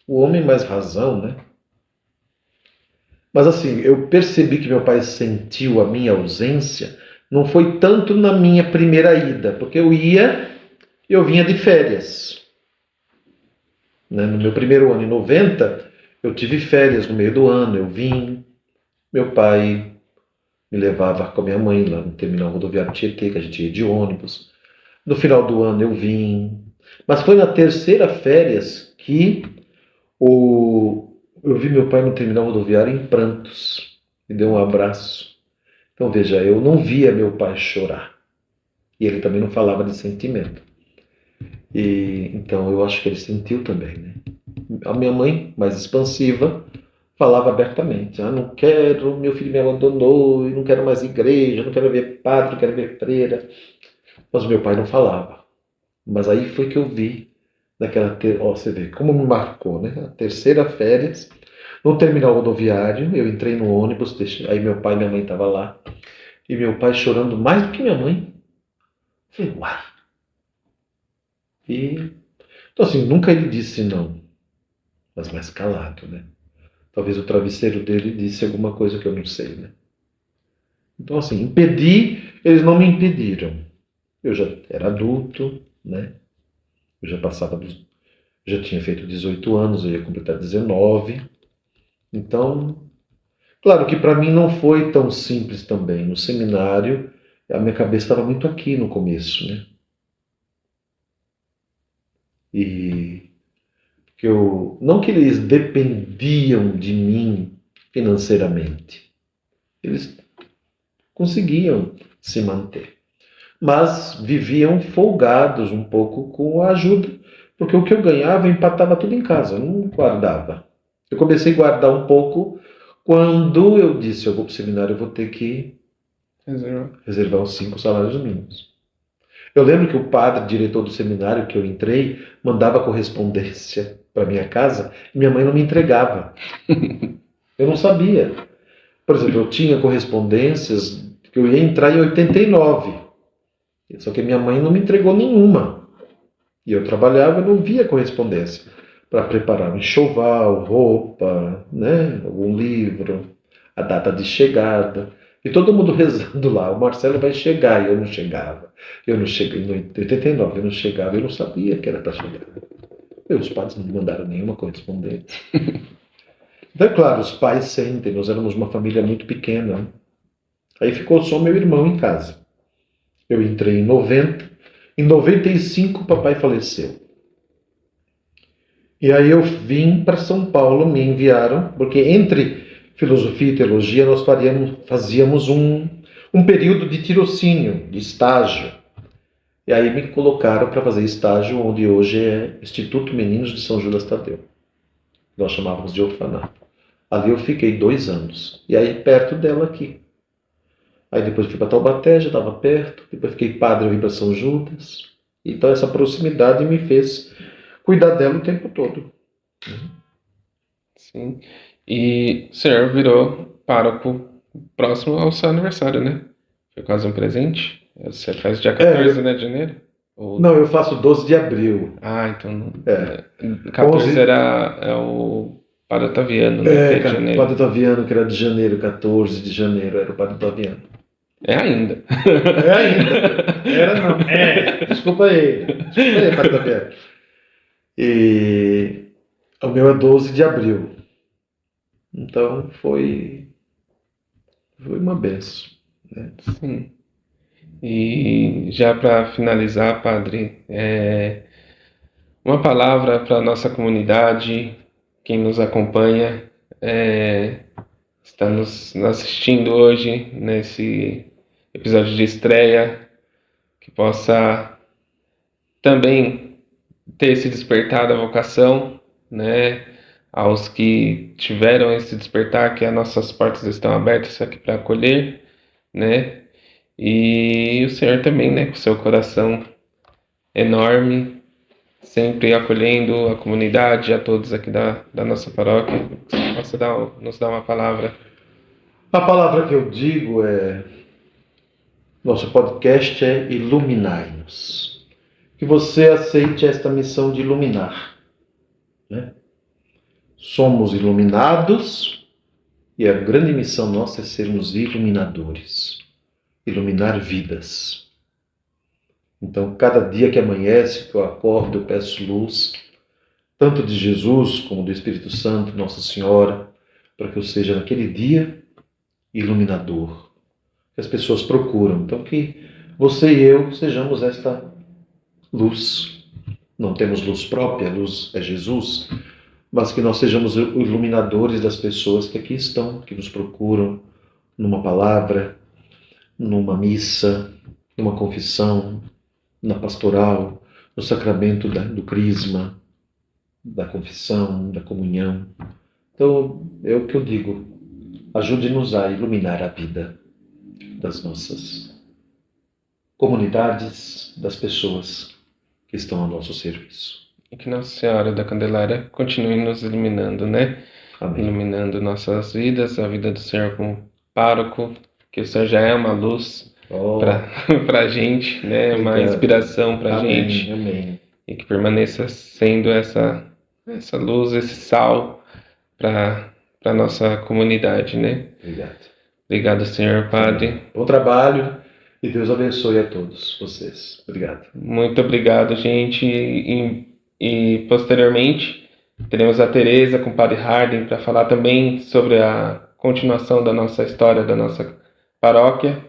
O homem mais razão, né? Mas assim, eu percebi que meu pai sentiu a minha ausência, não foi tanto na minha primeira ida, porque eu ia e eu vinha de férias. Né? No meu primeiro ano, em 90, eu tive férias no meio do ano, eu vim. Meu pai me levava com a minha mãe lá no terminal rodoviário Tietê, que a gente ia de ônibus. No final do ano eu vim. Mas foi na terceira férias que eu vi meu pai no terminal rodoviário em prantos. Me deu um abraço. Então veja, eu não via meu pai chorar. E ele também não falava de sentimento. E então eu acho que ele sentiu também, né? A minha mãe, mais expansiva, falava abertamente: não quero, meu filho me abandonou, eu não quero mais igreja, não quero ver padre, não quero ver freira. Mas meu pai não falava. Mas aí foi que eu vi você vê como me marcou, né? A terceira férias, no terminal rodoviário, eu entrei no ônibus, aí meu pai e minha mãe estavam lá, e meu pai chorando mais do que minha mãe. Eu falei, uai. Então assim, nunca ele disse não, mas mais calado, né? Talvez o travesseiro dele disse alguma coisa que eu não sei, né? Então assim, impedir, eles não me impediram. Eu já era adulto, né? Eu já tinha feito 18 anos, eu ia completar 19. Então, claro que para mim não foi tão simples também. No seminário, a minha cabeça estava muito aqui no começo, né? E não que eles dependiam de mim financeiramente. Eles conseguiam se manter. Mas viviam folgados um pouco com a ajuda, porque o que eu ganhava eu empatava tudo em casa, eu não guardava. Eu comecei a guardar um pouco quando eu disse: eu vou para o seminário, eu vou ter que reservar uns 5 salários mínimos. Eu lembro que o padre, diretor do seminário que eu entrei, mandava correspondência para minha casa e minha mãe não me entregava. Eu não sabia. Por exemplo, eu tinha correspondências que eu ia entrar em 89. Só que minha mãe não me entregou nenhuma. E eu trabalhava e não via correspondência para preparar um enxoval, roupa, né, algum livro, a data de chegada. E todo mundo rezando lá, o Marcelo vai chegar, e eu não chegava. Eu não cheguei em 89, eu não chegava, eu não sabia que era para chegar. E os pais não me mandaram nenhuma correspondência. Então, é claro, os pais sentem, nós éramos uma família muito pequena. Aí ficou só meu irmão em casa. Eu entrei em 90, em 95 o papai faleceu. E aí eu vim para São Paulo, me enviaram, porque entre filosofia e teologia nós fazíamos um período de tirocínio, de estágio. E aí me colocaram para fazer estágio onde hoje é Instituto Meninos de São Judas Tadeu. Nós chamávamos de orfanato. Ali eu fiquei 2 anos. E aí perto dela aqui. Aí depois fui para Taubaté, já estava perto. Depois fiquei padre, eu vim para São Judas. Então essa proximidade me fez cuidar dela o tempo todo. Sim. E o senhor virou pároco próximo ao seu aniversário, né? Foi quase um presente. Você faz dia 14, né, de janeiro? Ou... Não, eu faço 12 de abril. Ah, então... É. 14 11... é o Padre Otaviano, né? É, que é de janeiro. Padre Otaviano, que era de janeiro, 14 de janeiro, era o Padre Otaviano. É ainda. É ainda. Era não. É. Desculpa aí, Padre Otaviano. E o meu é 12 de abril. Então foi uma benção, né? Sim. E já para finalizar, Padre, uma palavra para a nossa comunidade, quem nos acompanha, está nos assistindo hoje nesse episódio de estreia, que possa também ter esse despertar da vocação, né? Aos que tiveram esse despertar, que as nossas portas estão abertas aqui para acolher, né? E o Senhor também, né, com seu coração enorme, sempre acolhendo a comunidade, a todos aqui da nossa paróquia. Você possa nos dar uma palavra? A palavra que eu digo é... Nosso podcast é Iluminai-nos. Que você aceite esta missão de iluminar, né? Somos iluminados e a grande missão nossa é sermos iluminadores. Iluminar vidas. Então, cada dia que amanhece, que eu acordo, eu peço luz, tanto de Jesus como do Espírito Santo, Nossa Senhora, para que eu seja naquele dia iluminador, que as pessoas procuram. Então, que você e eu sejamos esta luz. Não temos luz própria, a luz é Jesus, mas que nós sejamos iluminadores das pessoas que aqui estão, que nos procuram numa palavra, numa missa, numa confissão, na pastoral, no sacramento do crisma, da confissão, da comunhão. Então, é o que eu digo, ajude-nos a iluminar a vida das nossas comunidades, das pessoas que estão ao nosso serviço. E que Nossa Senhora da Candelária continue nos iluminando, né? Amém. Iluminando nossas vidas, a vida do Senhor como pároco, que o Senhor já é uma luz para a gente, né? Uma Obrigado. Inspiração para a Amém, gente. amém. E que permaneça sendo essa luz, esse sal para a nossa comunidade, né? Obrigado. Obrigado, Senhor Padre. Bom trabalho e Deus abençoe a todos vocês. Obrigado. Muito obrigado, gente. E posteriormente teremos a Teresa com o Padre Harden para falar também sobre a continuação da nossa história, da nossa paróquia.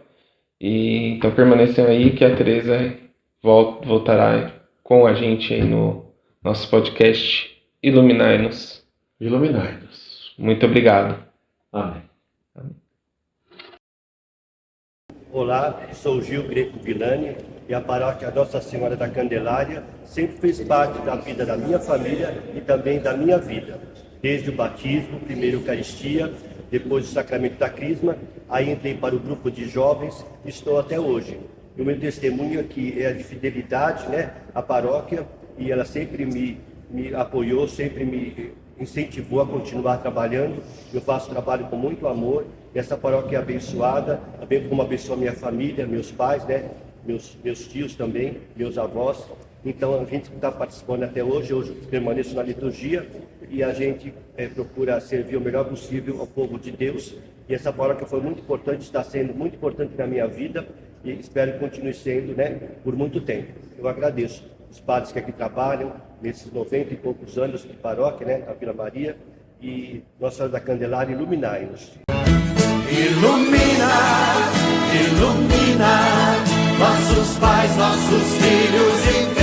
E então permaneçam aí que a Teresa voltará com a gente aí no nosso podcast Iluminai-nos. Iluminai-nos. Muito obrigado. Amém. Olá, sou Gil Greco Villani e a paróquia Nossa Senhora da Candelária sempre fez parte da vida da minha família e também da minha vida. Desde o batismo, primeiro Eucaristia, depois o sacramento da Crisma, aí entrei para o grupo de jovens e estou até hoje. E o meu testemunho aqui é de fidelidade, né, à paróquia, e ela sempre me me apoiou, sempre me incentivou a continuar trabalhando. Eu faço trabalho com muito amor. E essa paróquia é abençoada, bem como abençoa minha família, meus pais, né? Meus tios também, meus avós. Então a gente está participando até hoje, eu permaneço na liturgia e a gente procura servir o melhor possível ao povo de Deus. E essa paróquia foi muito importante, está sendo muito importante na minha vida e espero que continue sendo, né, por muito tempo. Eu agradeço os padres que aqui trabalham, nesses 90 e poucos anos de paróquia, né, a Vila Maria, e Nossa Senhora da Candelária, iluminai-nos. Ilumina, ilumina nossos pais, nossos filhos e